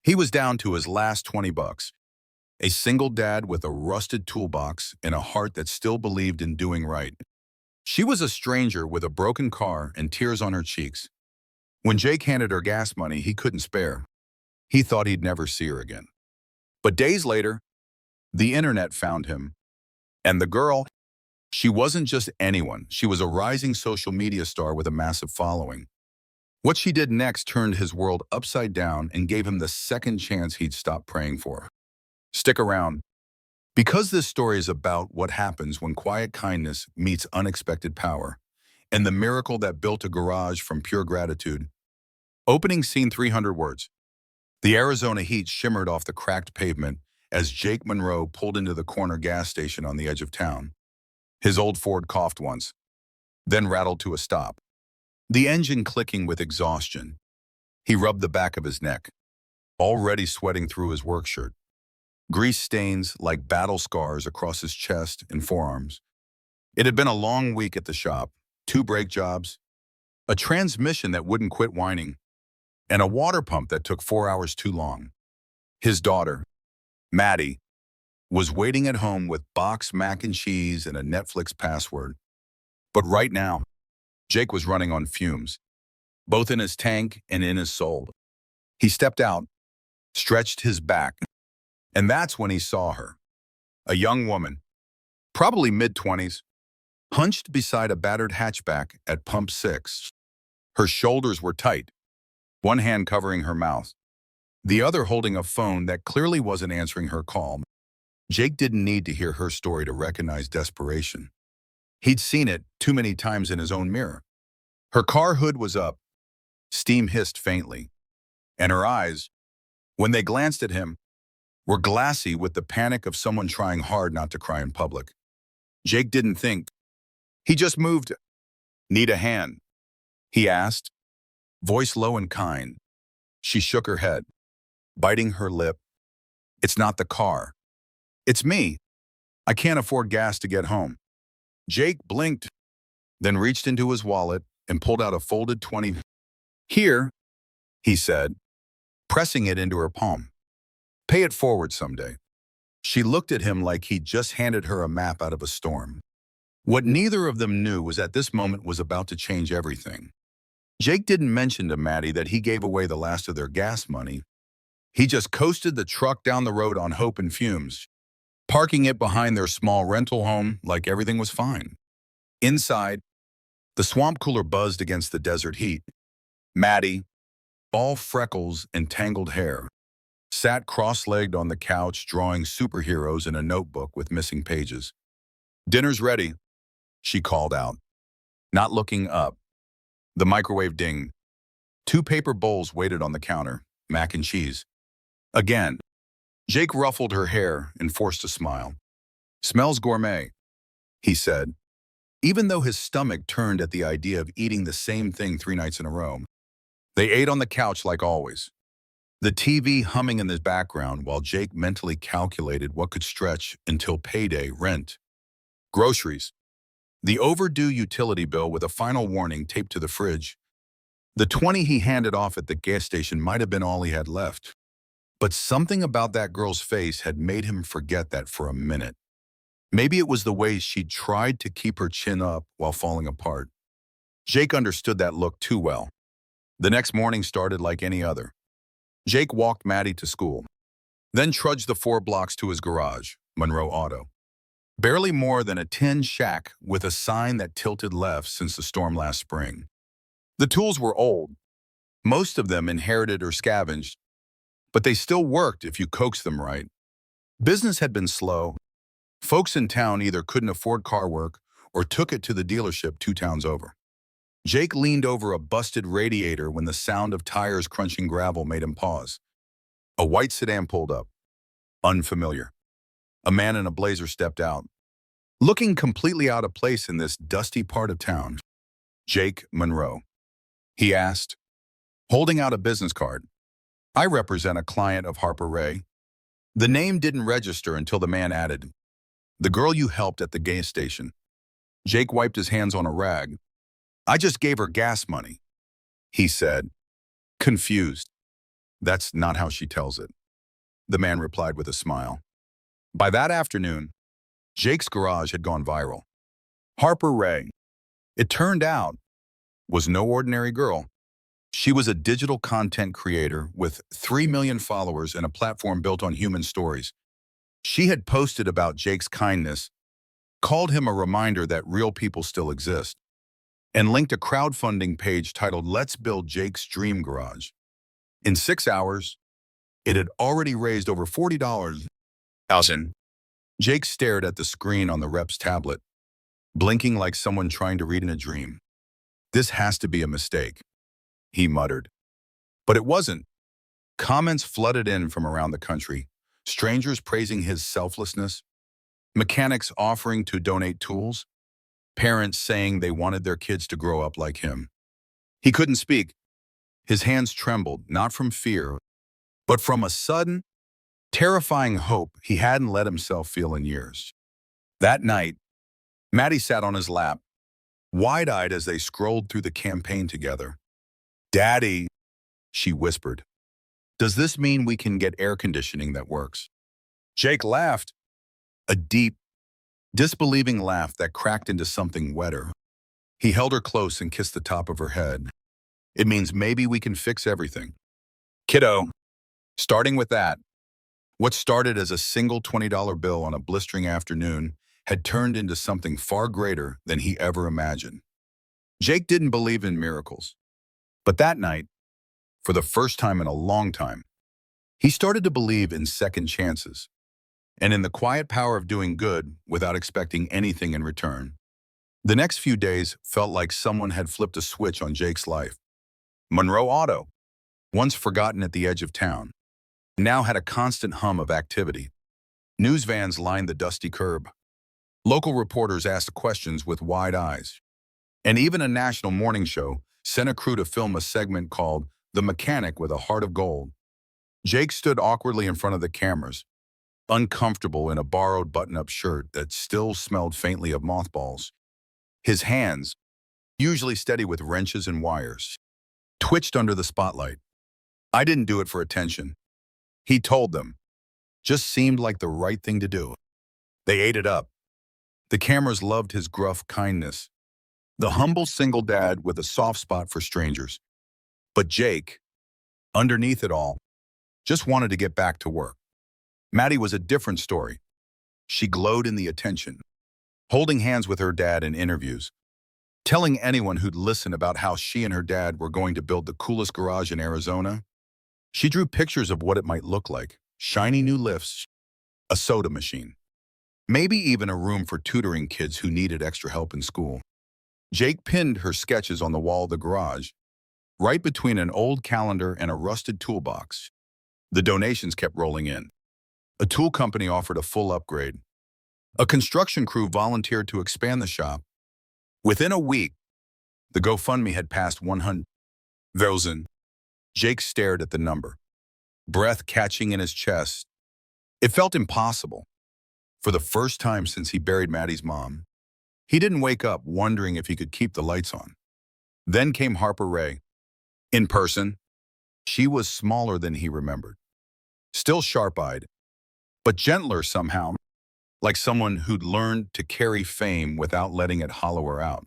He was down to his last 20 bucks. A single dad with a rusted toolbox and a heart that still believed in doing right. She was a stranger with a broken car and tears on her cheeks. When Jake handed her gas money he couldn't spare, he thought he'd never see her again. But days later, the internet found him. And the girl, she wasn't just anyone. She was a rising social media star with a massive following. What she did next turned his world upside down and gave him the second chance he'd stopped praying for. Stick around, because this story is about what happens when quiet kindness meets unexpected power, and the miracle that built a garage from pure gratitude. Opening scene 300 words. The Arizona heat shimmered off the cracked pavement as Jake Monroe pulled into the corner gas station on the edge of town. His old Ford coughed once, then rattled to a stop, the engine clicking with exhaustion. He rubbed the back of his neck, already sweating through his work shirt. Grease stains like battle scars across his chest and forearms. It had been a long week at the shop, 2 brake jobs, a transmission that wouldn't quit whining, and a water pump that took 4 hours too long. His daughter, Maddie, was waiting at home with boxed mac and cheese and a Netflix password. But right now, Jake was running on fumes, both in his tank and in his soul. He stepped out, stretched his back, and that's when he saw her. A young woman, probably mid-20s, hunched beside a battered hatchback at pump 6. Her shoulders were tight, one hand covering her mouth, the other holding a phone that clearly wasn't answering her call. Jake didn't need to hear her story to recognize desperation. He'd seen it too many times in his own mirror. Her car hood was up, steam hissed faintly, and her eyes, when they glanced at him, were glassy with the panic of someone trying hard not to cry in public. Jake didn't think. He just moved. "Need a hand?" he asked, voice low and kind. She shook her head, biting her lip. "It's not the car. It's me. I can't afford gas to get home." Jake blinked, then reached into his wallet and pulled out a folded 20. "Here," he said, pressing it into her palm. "Pay it forward someday." She looked at him like he'd just handed her a map out of a storm. What neither of them knew was that this moment was about to change everything. Jake didn't mention to Maddie that he gave away the last of their gas money. He just coasted the truck down the road on hope and fumes, parking it behind their small rental home like everything was fine. Inside, the swamp cooler buzzed against the desert heat. Maddie, all freckles and tangled hair, sat cross-legged on the couch drawing superheroes in a notebook with missing pages. "Dinner's ready," she called out, not looking up. The microwave dinged. 2 paper bowls waited on the counter, mac and cheese. Again, Jake ruffled her hair and forced a smile. "Smells gourmet," he said, even though his stomach turned at the idea of eating the same thing 3 nights in a row. They ate on the couch like always, the TV humming in the background while Jake mentally calculated what could stretch until payday: rent, groceries, the overdue utility bill with a final warning taped to the fridge. The 20 he handed off at the gas station might have been all he had left. But something about that girl's face had made him forget that for a minute. Maybe it was the way she tried to keep her chin up while falling apart. Jake understood that look too well. The next morning started like any other. Jake walked Maddie to school, then trudged the 4 blocks to his garage, Monroe Auto. Barely more than a tin shack with a sign that tilted left since the storm last spring. The tools were old, most of them inherited or scavenged, but they still worked if you coaxed them right. Business had been slow. Folks in town either couldn't afford car work or took it to the dealership 2 towns over. Jake leaned over a busted radiator when the sound of tires crunching gravel made him pause. A white sedan pulled up. Unfamiliar. A man in a blazer stepped out, looking completely out of place in this dusty part of town. "Jake Monroe?" he asked, holding out a business card. "I represent a client of Harper Ray." The name didn't register until the man added, "The girl you helped at the gas station." Jake wiped his hands on a rag. "I just gave her gas money," he said, confused. That's not how she tells it, the man replied with a smile. By that afternoon, Jake's garage had gone viral. Harper Ray, it turned out, was no ordinary girl. She was a digital content creator with 3 million followers and a platform built on human stories. She had posted about Jake's kindness, called him a reminder that real people still exist, and linked a crowdfunding page titled "Let's Build Jake's Dream Garage." In 6 hours, it had already raised over $40,000. Jake stared at the screen on the rep's tablet, blinking like someone trying to read in a dream. This has to be a mistake, he muttered. But it wasn't. Comments flooded in from around the country, strangers praising his selflessness, mechanics offering to donate tools, parents saying they wanted their kids to grow up like him. He couldn't speak. His hands trembled, not from fear, but from a sudden, terrifying hope he hadn't let himself feel in years. That night, Maddie sat on his lap, wide-eyed as they scrolled through the campaign together. "Daddy," she whispered, "does this mean we can get air conditioning that works?" Jake laughed, a deep, disbelieving laugh that cracked into something wetter. He held her close and kissed the top of her head. "It means maybe we can fix everything. Kiddo, starting with that." What started as a single $20 bill on a blistering afternoon had turned into something far greater than he ever imagined. Jake didn't believe in miracles. But that night, for the first time in a long time, he started to believe in second chances and in the quiet power of doing good without expecting anything in return. The next few days felt like someone had flipped a switch on Jake's life. Monroe Auto, once forgotten at the edge of town, now had a constant hum of activity. News vans lined the dusty curb. Local reporters asked questions with wide eyes. And even a national morning show sent a crew to film a segment called "The Mechanic with a Heart of Gold." Jake stood awkwardly in front of the cameras, uncomfortable in a borrowed button-up shirt that still smelled faintly of mothballs. His hands, usually steady with wrenches and wires, twitched under the spotlight. "I didn't do it for attention," he told them. "Just seemed like the right thing to do." They ate it up. The cameras loved his gruff kindness, the humble single dad with a soft spot for strangers. But Jake, underneath it all, just wanted to get back to work. Maddie was a different story. She glowed in the attention, holding hands with her dad in interviews, telling anyone who'd listen about how she and her dad were going to build the coolest garage in Arizona. She drew pictures of what it might look like: shiny new lifts, a soda machine, maybe even a room for tutoring kids who needed extra help in school. Jake pinned her sketches on the wall of the garage, right between an old calendar and a rusted toolbox. The donations kept rolling in. A tool company offered a full upgrade. A construction crew volunteered to expand the shop. Within a week, the GoFundMe had passed 100,000. Jake stared at the number, breath catching in his chest. It felt impossible. For the first time since he buried Maddie's mom, he didn't wake up wondering if he could keep the lights on. Then came Harper Ray. In person, she was smaller than he remembered. Still sharp-eyed, but gentler somehow, like someone who'd learned to carry fame without letting it hollow her out.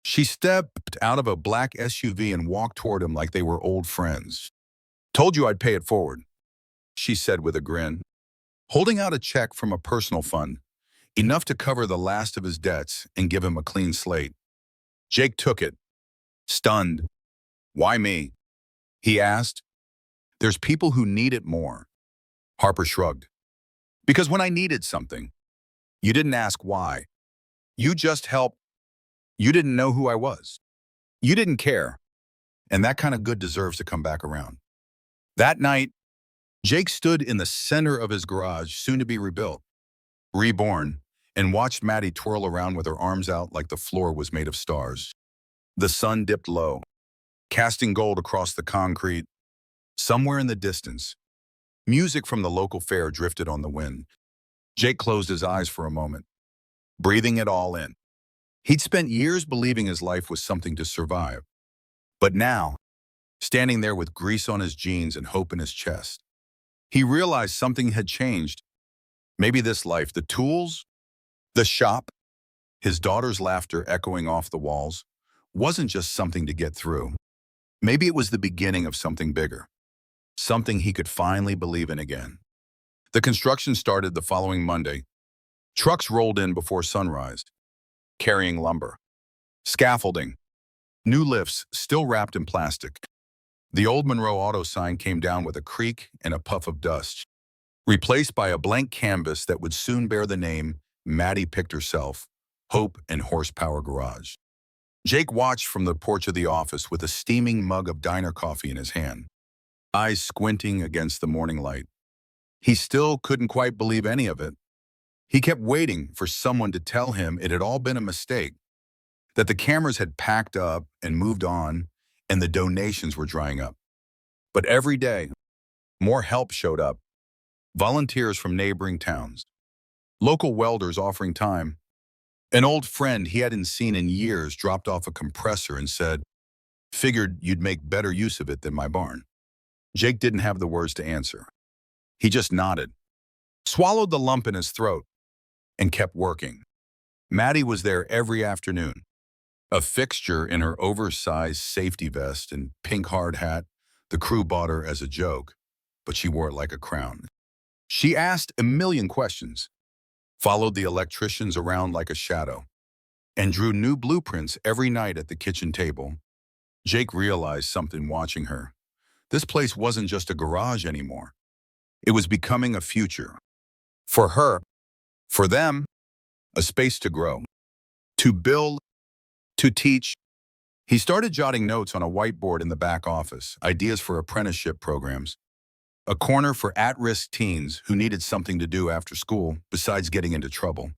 She stepped out of a black SUV and walked toward him like they were old friends. "Told you I'd pay it forward," she said with a grin, holding out a check from a personal fund, enough to cover the last of his debts and give him a clean slate. Jake took it, stunned. "Why me?" he asked. "There's people who need it more." Harper shrugged. "Because when I needed something, you didn't ask why. You just helped. You didn't know who I was. You didn't care. And that kind of good deserves to come back around." That night, Jake stood in the center of his garage, soon to be rebuilt, reborn, and watched Maddie twirl around with her arms out like the floor was made of stars. The sun dipped low, casting gold across the concrete. Somewhere in the distance, music from the local fair drifted on the wind. Jake closed his eyes for a moment, breathing it all in. He'd spent years believing his life was something to survive. But now, standing there with grease on his jeans and hope in his chest. He realized something had changed. Maybe this life, the tools, the shop, his daughter's laughter echoing off the walls, wasn't just something to get through. Maybe it was the beginning of something bigger, something he could finally believe in again. The construction started the following Monday. Trucks rolled in before sunrise, carrying lumber, scaffolding, new lifts still wrapped in plastic. The old Monroe Auto sign came down with a creak and a puff of dust, replaced by a blank canvas that would soon bear the name Maddie picked herself, Hope and Horsepower Garage. Jake watched from the porch of the office with a steaming mug of diner coffee in his hand, eyes squinting against the morning light. He still couldn't quite believe any of it. He kept waiting for someone to tell him it had all been a mistake, that the cameras had packed up and moved on, and the donations were drying up. But every day, more help showed up. Volunteers from neighboring towns, local welders offering time. An old friend he hadn't seen in years dropped off a compressor and said, "Figured you'd make better use of it than my barn." Jake didn't have the words to answer. He just nodded, swallowed the lump in his throat, and kept working. Maddie was there every afternoon, a fixture in her oversized safety vest and pink hard hat. The crew bought her as a joke, but she wore it like a crown. She asked a million questions, followed the electricians around like a shadow, and drew new blueprints every night at the kitchen table. Jake realized something watching her. This place wasn't just a garage anymore. It was becoming a future. For her, for them, a space to grow, to build, to teach. He started jotting notes on a whiteboard in the back office, ideas for apprenticeship programs, a corner for at-risk teens who needed something to do after school besides getting into trouble.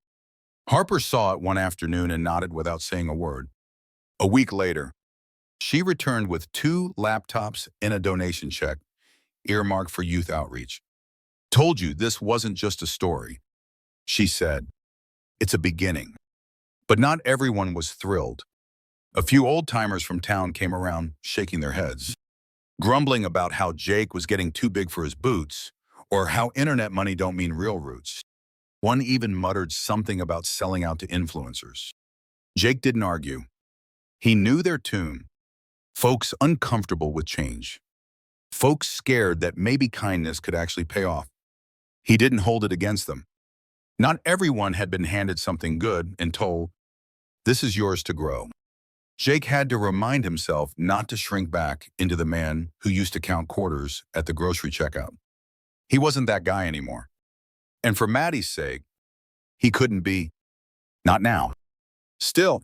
Harper saw it one afternoon and nodded without saying a word. A week later, she returned with 2 laptops and a donation check, earmarked for youth outreach. "Told you this wasn't just a story," she said. "It's a beginning." But not everyone was thrilled. A few old-timers from town came around, shaking their heads, grumbling about how Jake was getting too big for his boots, or how internet money don't mean real roots. One even muttered something about selling out to influencers. Jake didn't argue. He knew their tune. Folks uncomfortable with change. Folks scared that maybe kindness could actually pay off. He didn't hold it against them. Not everyone had been handed something good and told, "This is yours to grow." Jake had to remind himself not to shrink back into the man who used to count quarters at the grocery checkout. He wasn't that guy anymore. And for Maddie's sake, he couldn't be. Not now. Still,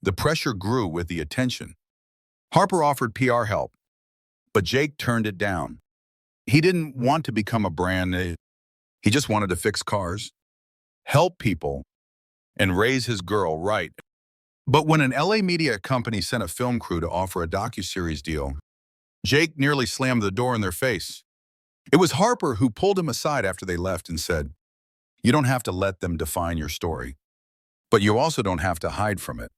the pressure grew with the attention. Harper offered PR help, but Jake turned it down. He didn't want to become a brand. He just wanted to fix cars, help people, and raise his girl right. But when an LA media company sent a film crew to offer a docuseries deal, Jake nearly slammed the door in their face. It was Harper who pulled him aside after they left and said, "You don't have to let them define your story, but you also don't have to hide from it.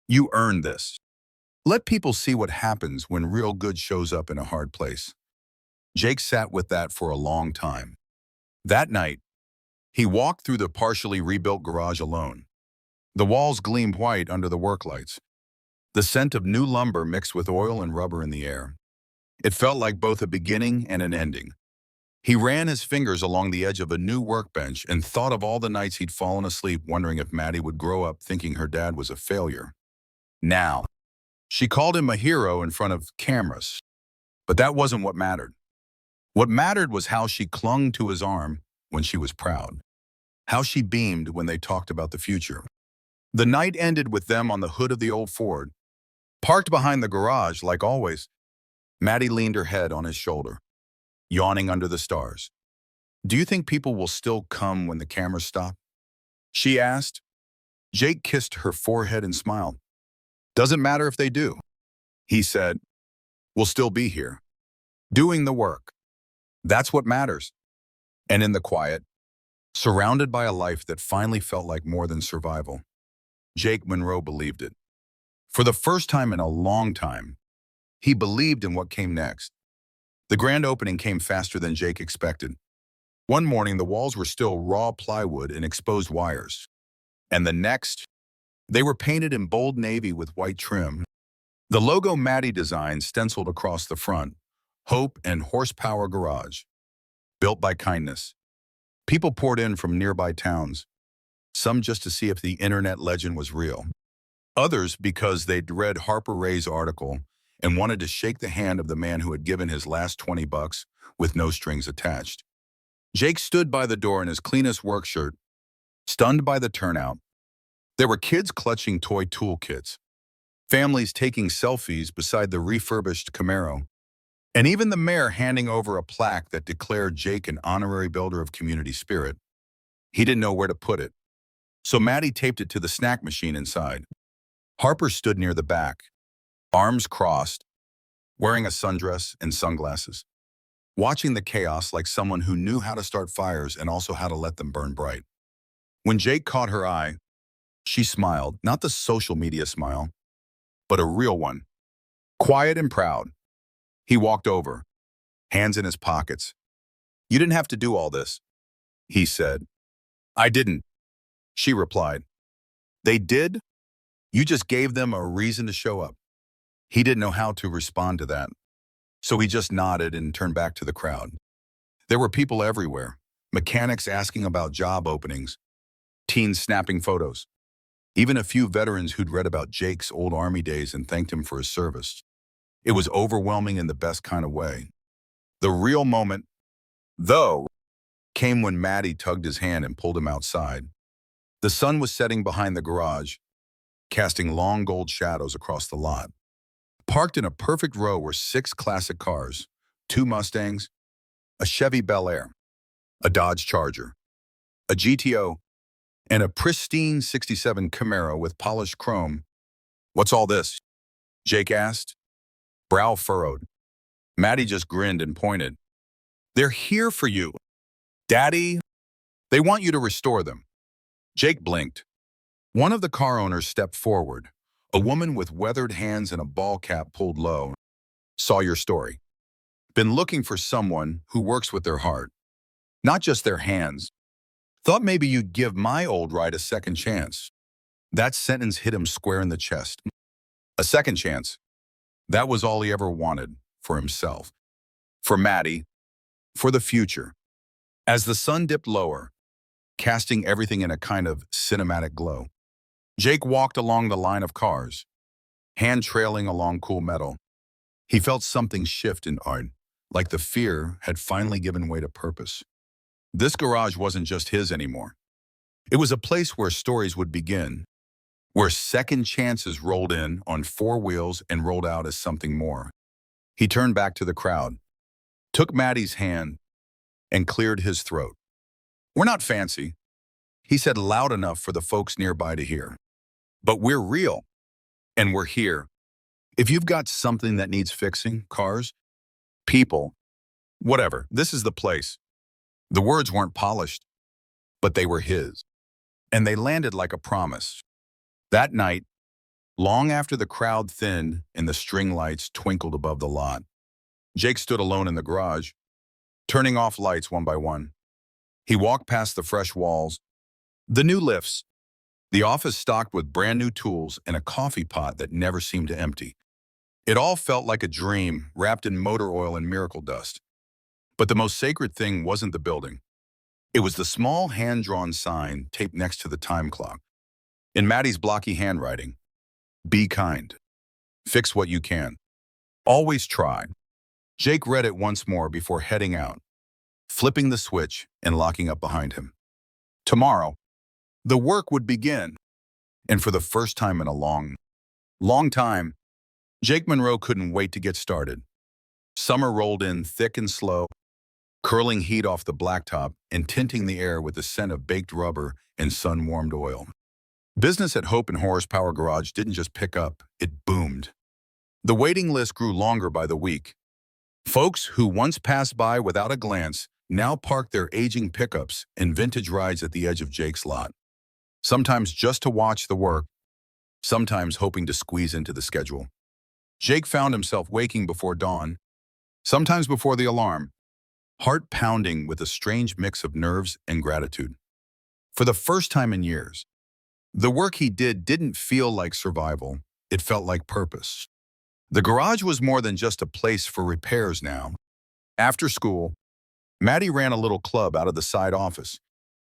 You earned this. Let people see what happens when real good shows up in a hard place." Jake sat with that for a long time. That night, he walked through the partially rebuilt garage alone. The walls gleamed white under the work lights, the scent of new lumber mixed with oil and rubber in the air. It felt like both a beginning and an ending. He ran his fingers along the edge of a new workbench and thought of all the nights he'd fallen asleep wondering if Maddie would grow up thinking her dad was a failure. Now, she called him a hero in front of cameras, but that wasn't what mattered. What mattered was how she clung to his arm when she was proud, how she beamed when they talked about the future. The night ended with them on the hood of the old Ford. Parked behind the garage, like always, Maddie leaned her head on his shoulder, yawning under the stars. "Do you think people will still come when the cameras stop?" she asked. Jake kissed her forehead and smiled. "Doesn't matter if they do," he said. "We'll still be here, doing the work. That's what matters." And in the quiet, surrounded by a life that finally felt like more than survival, Jake Monroe believed it. For the first time in a long time, He believed in what came next. The grand opening came faster than Jake expected. One morning, the walls were still raw plywood and exposed wires. And the next, they were painted in bold navy with white trim. The logo Maddie designed stenciled across the front, Hope and Horsepower Garage, built by kindness. People poured in from nearby towns, some just to see if the internet legend was real. Others because they'd read Harper Ray's article and wanted to shake the hand of the man who had given his last $20 with no strings attached. Jake stood by the door in his cleanest work shirt, stunned by the turnout. There were kids clutching toy toolkits, families taking selfies beside the refurbished Camaro, and even the mayor handing over a plaque that declared Jake an honorary builder of community spirit. He didn't know where to put it, so Maddie taped it to the snack machine inside. Harper stood near the back, arms crossed, wearing a sundress and sunglasses, watching the chaos like someone who knew how to start fires and also how to let them burn bright. When Jake caught her eye, she smiled, not the social media smile, but a real one, quiet and proud. He walked over, hands in his pockets. "You didn't have to do all this," he said. "I didn't," she replied. "They did? You just gave them a reason to show up." He didn't know how to respond to that, so he just nodded and turned back to the crowd. There were people everywhere, mechanics asking about job openings, teens snapping photos, even a few veterans who'd read about Jake's old Army days and thanked him for his service. It was overwhelming in the best kind of way. The real moment, though, came when Maddie tugged his hand and pulled him outside. The sun was setting behind the garage, casting long gold shadows across the lot. Parked in a perfect row were 6 classic cars, 2 Mustangs, a Chevy Bel Air, a Dodge Charger, a GTO, and a pristine '67 Camaro with polished chrome. "What's all this?" Jake asked, brow furrowed. Maddie just grinned and pointed. "They're here for you, Daddy. They want you to restore them." Jake blinked. One of the car owners stepped forward, a woman with weathered hands and a ball cap pulled low. "Saw your story. Been looking for someone who works with their heart, not just their hands. Thought maybe you'd give my old ride a second chance." That sentence hit him square in the chest. A second chance. That was all he ever wanted for himself, for Maddie, for the future. As the sun dipped lower, casting everything in a kind of cinematic glow, Jake walked along the line of cars, hand trailing along cool metal. He felt something shift in Art, like the fear had finally given way to purpose. This garage wasn't just his anymore. It was a place where stories would begin, where second chances rolled in on 4 wheels and rolled out as something more. He turned back to the crowd, took Maddie's hand, and cleared his throat. "We're not fancy," he said loud enough for the folks nearby to hear. "But we're real, and we're here. If you've got something that needs fixing, cars, people, whatever, this is the place." The words weren't polished, but they were his, and they landed like a promise. That night, long after the crowd thinned and the string lights twinkled above the lot, Jake stood alone in the garage, turning off lights one by one. He walked past the fresh walls, the new lifts, the office stocked with brand new tools and a coffee pot that never seemed to empty. It all felt like a dream wrapped in motor oil and miracle dust. But the most sacred thing wasn't the building. It was the small hand-drawn sign taped next to the time clock. In Maddie's blocky handwriting, "Be kind. Fix what you can. Always try." Jake read it once more before heading out, flipping the switch and locking up behind him. Tomorrow, the work would begin. And for the first time in a long time, Jake Monroe couldn't wait to get started. Summer rolled in thick and slow, curling heat off the blacktop and tinting the air with the scent of baked rubber and sun-warmed oil. Business at Hope and Horsepower Garage didn't just pick up, it boomed. The waiting list grew longer by the week. Folks who once passed by without a glance now parked their aging pickups and vintage rides at the edge of Jake's lot, sometimes just to watch the work, sometimes hoping to squeeze into the schedule. Jake found himself waking before dawn, sometimes before the alarm, heart pounding with a strange mix of nerves and gratitude. For the first time in years, the work he didn't feel like survival, it felt like purpose. The garage was more than just a place for repairs now. After school, Maddie ran a little club out of the side office.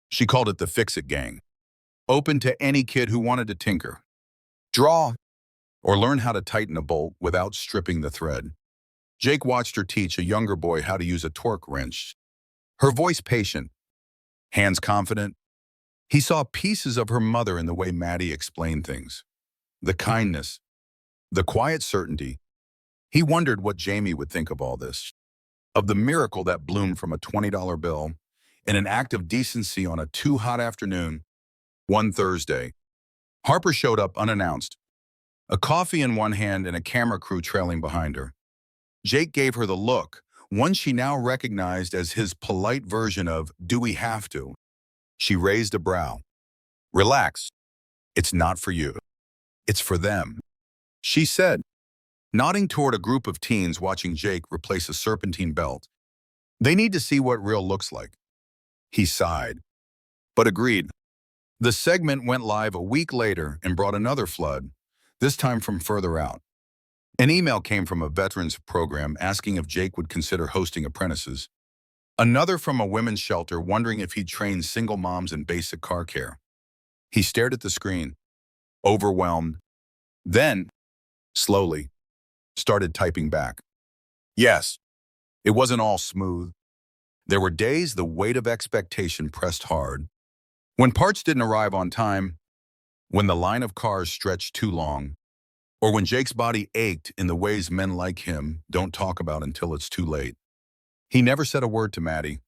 She called it the Fix-It Gang, open to any kid who wanted to tinker, draw, or learn how to tighten a bolt without stripping the thread. Jake watched her teach a younger boy how to use a torque wrench. Her voice patient, hands confident. He saw pieces of her mother in the way Maddie explained things. The kindness, the quiet certainty. He wondered what Jamie would think of all this, of the miracle that bloomed from a $20 bill in an act of decency on a too-hot afternoon. One Thursday, Harper showed up unannounced, a coffee in one hand and a camera crew trailing behind her. Jake gave her the look, one she now recognized as his polite version of, "Do we have to?" She raised a brow. "Relax. It's not for you. It's for them," she said, nodding toward a group of teens watching Jake replace a serpentine belt. "They need to see what real looks like." He sighed, but agreed. The segment went live a week later and brought another flood, this time from further out. An email came from a veterans program asking if Jake would consider hosting apprentices. Another from a women's shelter wondering if he'd train single moms in basic car care. He stared at the screen, overwhelmed, then, slowly, started typing back. Yes, it wasn't all smooth. There were days the weight of expectation pressed hard. When parts didn't arrive on time, when the line of cars stretched too long, or when Jake's body ached in the ways men like him don't talk about until it's too late. He never said a word to Maddie,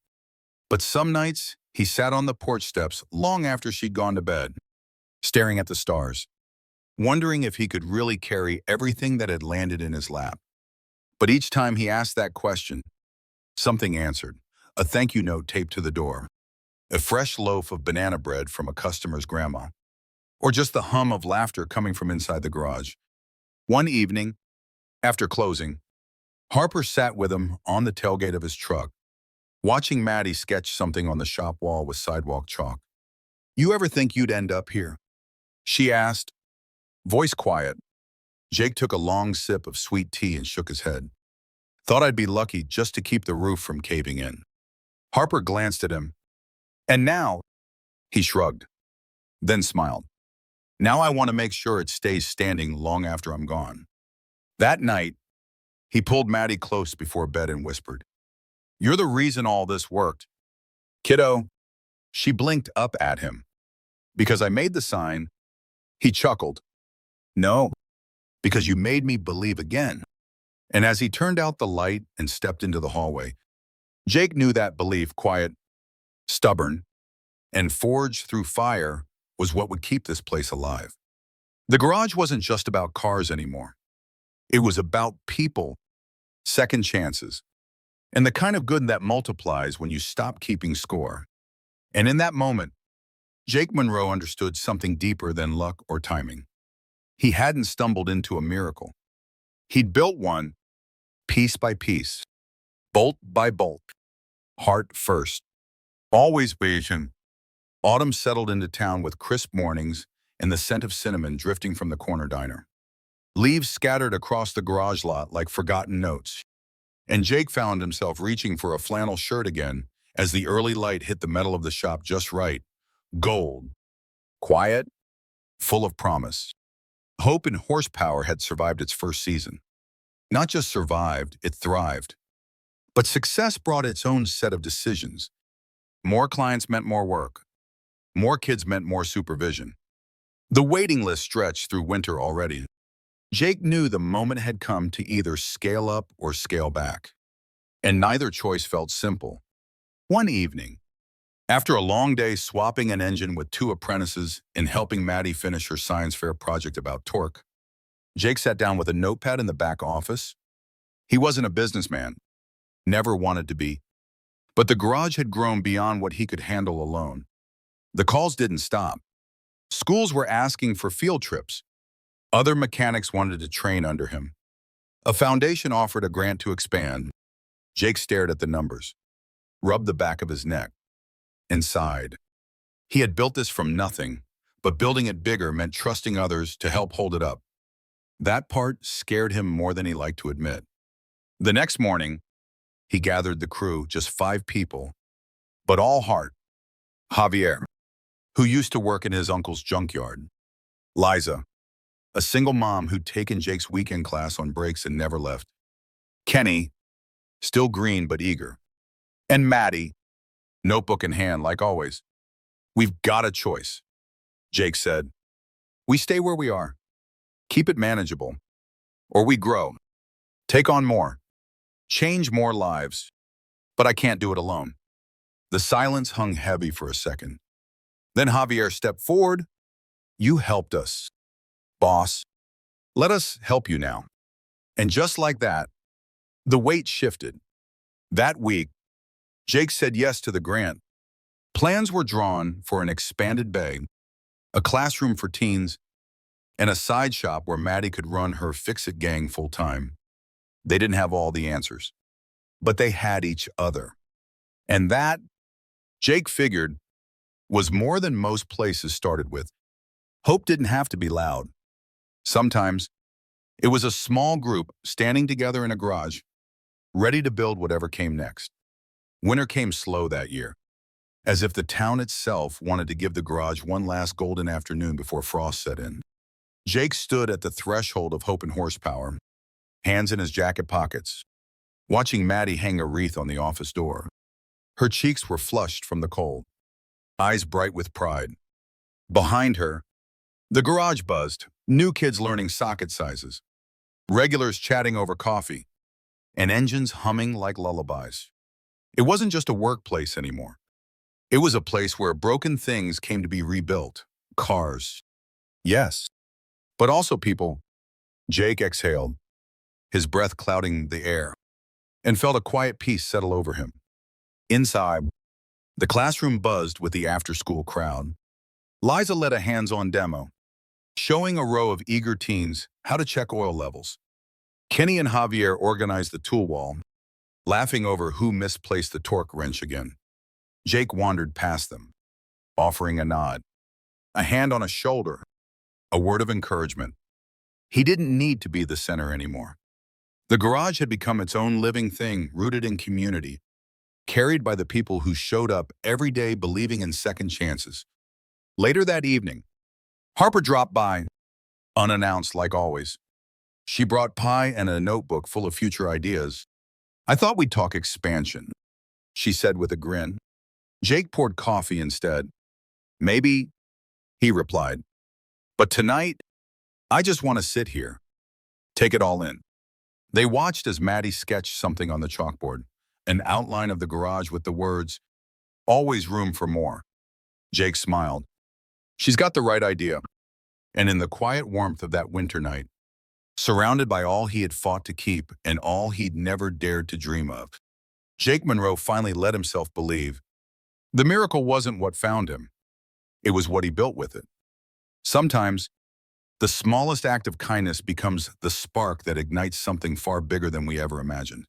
but some nights he sat on the porch steps long after she'd gone to bed, staring at the stars, wondering if he could really carry everything that had landed in his lap. But each time he asked that question, something answered, a thank you note taped to the door, a fresh loaf of banana bread from a customer's grandma, or just the hum of laughter coming from inside the garage. One evening, after closing, Harper sat with him on the tailgate of his truck, watching Maddie sketch something on the shop wall with sidewalk chalk. "You ever think you'd end up here?" she asked, voice quiet. Jake took a long sip of sweet tea and shook his head. "Thought I'd be lucky just to keep the roof from caving in." Harper glanced at him. "And now," he shrugged, then smiled. "Now I want to make sure it stays standing long after I'm gone." That night, he pulled Maddie close before bed and whispered, "You're the reason all this worked, kiddo." She blinked up at him. "Because I made the sign." He chuckled. "No, because you made me believe again." And as he turned out the light and stepped into the hallway, Jake knew that belief, quiet, stubborn, and forged through fire, was what would keep this place alive. The garage wasn't just about cars anymore. It was about people, second chances, and the kind of good that multiplies when you stop keeping score. And in that moment, Jake Monroe understood something deeper than luck or timing. He hadn't stumbled into a miracle. He'd built one, piece by piece, bolt by bolt, heart first. Always patient. Autumn settled into town with crisp mornings and the scent of cinnamon drifting from the corner diner. Leaves scattered across the garage lot like forgotten notes. And Jake found himself reaching for a flannel shirt again as the early light hit the metal of the shop just right. Gold. Quiet. Full of promise. Hope and horsepower had survived its first season. Not just survived, it thrived. But success brought its own set of decisions. More clients meant more work. More kids meant more supervision. The waiting list stretched through winter already. Jake knew the moment had come to either scale up or scale back. And neither choice felt simple. One evening, after a long day swapping an engine with two apprentices and helping Maddie finish her science fair project about torque, Jake sat down with a notepad in the back office. He wasn't a businessman, never wanted to be. But the garage had grown beyond what he could handle alone. The calls didn't stop. Schools were asking for field trips. Other mechanics wanted to train under him. A foundation offered a grant to expand. Jake stared at the numbers, rubbed the back of his neck, and sighed. He had built this from nothing, but building it bigger meant trusting others to help hold it up. That part scared him more than he liked to admit. The next morning, he gathered the crew, just 5 people, but all heart. Javier, who used to work in his uncle's junkyard. Liza, a single mom who'd taken Jake's weekend class on breaks and never left. Kenny, still green but eager. And Maddie, notebook in hand like always. We've got a choice, Jake said. We stay where we are, keep it manageable, or we grow, take on more, change more lives. But I can't do it alone. The silence hung heavy for a second. Then Javier stepped forward. You helped us, boss. Let us help you now. And just like that, the weight shifted. That week, Jake said yes to the grant. Plans were drawn for an expanded bay, a classroom for teens, and a side shop where Maddie could run her fix-it gang full-time. They didn't have all the answers, but they had each other. And that, Jake figured, was more than most places started with. Hope didn't have to be loud. Sometimes, it was a small group standing together in a garage, ready to build whatever came next. Winter came slow that year, as if the town itself wanted to give the garage one last golden afternoon before frost set in. Jake stood at the threshold of hope and horsepower, hands in his jacket pockets, watching Maddie hang a wreath on the office door. Her cheeks were flushed from the cold, eyes bright with pride. Behind her, the garage buzzed, new kids learning socket sizes, regulars chatting over coffee, and engines humming like lullabies. It wasn't just a workplace anymore. It was a place where broken things came to be rebuilt. Cars, yes, but also people. Jake exhaled, his breath clouding the air, and felt a quiet peace settle over him. Inside, the classroom buzzed with the after-school crowd. Liza led a hands-on demo, showing a row of eager teens how to check oil levels. Kenny and Javier organized the tool wall, laughing over who misplaced the torque wrench again. Jake wandered past them, offering a nod, a hand on a shoulder, a word of encouragement. He didn't need to be the center anymore. The garage had become its own living thing, rooted in community, carried by the people who showed up every day believing in second chances. Later that evening, Harper dropped by, unannounced like always. She brought pie and a notebook full of future ideas. I thought we'd talk expansion, she said with a grin. Jake poured coffee instead. Maybe, he replied. But tonight, I just want to sit here. Take it all in. They watched as Maddie sketched something on the chalkboard, an outline of the garage with the words, always room for more. Jake smiled. She's got the right idea. And in the quiet warmth of that winter night, surrounded by all he had fought to keep and all he'd never dared to dream of, Jake Monroe finally let himself believe the miracle wasn't what found him. It was what he built with it. Sometimes, the smallest act of kindness becomes the spark that ignites something far bigger than we ever imagined.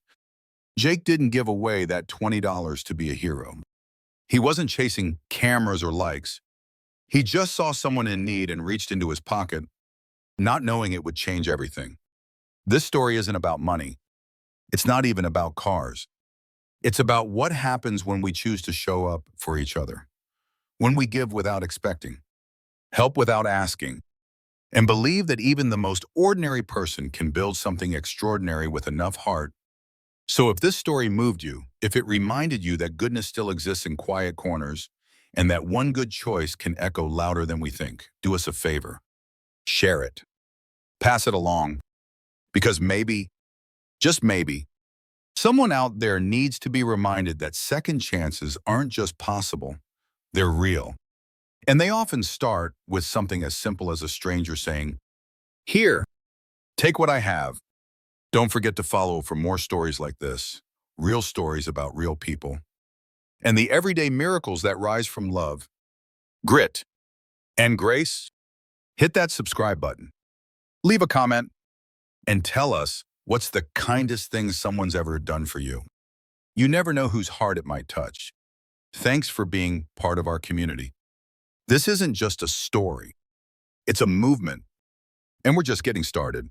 Jake didn't give away that $20 to be a hero. He wasn't chasing cameras or likes. He just saw someone in need and reached into his pocket, not knowing it would change everything. This story isn't about money. It's not even about cars. It's about what happens when we choose to show up for each other, when we give without expecting, help without asking, and believe that even the most ordinary person can build something extraordinary with enough heart. So if this story moved you, if it reminded you that goodness still exists in quiet corners, and that one good choice can echo louder than we think, do us a favor. Share it. Pass it along. Because maybe, just maybe, someone out there needs to be reminded that second chances aren't just possible, they're real. And they often start with something as simple as a stranger saying, "Here, take what I have." Don't forget to follow for more stories like this, real stories about real people, and the everyday miracles that rise from love, grit, and grace. Hit that subscribe button. Leave a comment and tell us What's the kindest thing someone's ever done for you? You never know whose heart it might touch. Thanks for being part of our community. This isn't just a story. It's a movement, and we're just getting started.